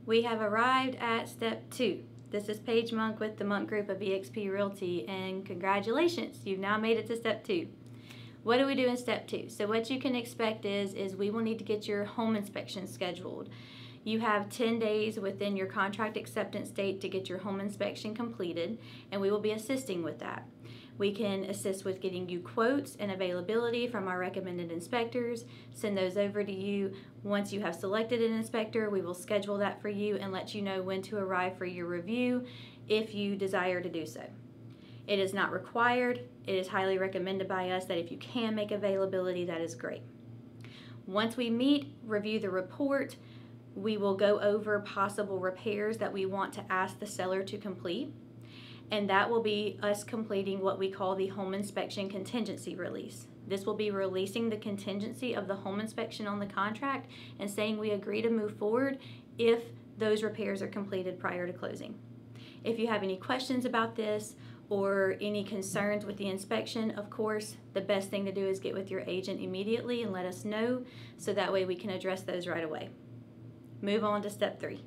We have arrived at step 2. This is Paige Monk with the Monk Group of eXp Realty, and congratulations, you've now made it to step 2. What do we do in step 2? So what you can expect is we will need to get your home inspection scheduled. You have 10 days within your contract acceptance date to get your home inspection completed, and we will be assisting with that. We can assist with getting you quotes and availability from our recommended inspectors, send those over to you. Once you have selected an inspector, we will schedule that for you and let you know when to arrive for your review if you desire to do so. It is not required. It is highly recommended by us that if you can make availability, that is great. Once we meet, review the report, we will go over possible repairs that we want to ask the seller to complete. And that will be us completing what we call the home inspection contingency release. This will be releasing the contingency of the home inspection on the contract and saying we agree to move forward if those repairs are completed prior to closing. If you have any questions about this or any concerns with the inspection, of course, the best thing to do is get with your agent immediately and let us know so that way we can address those right away. Move on to step 3.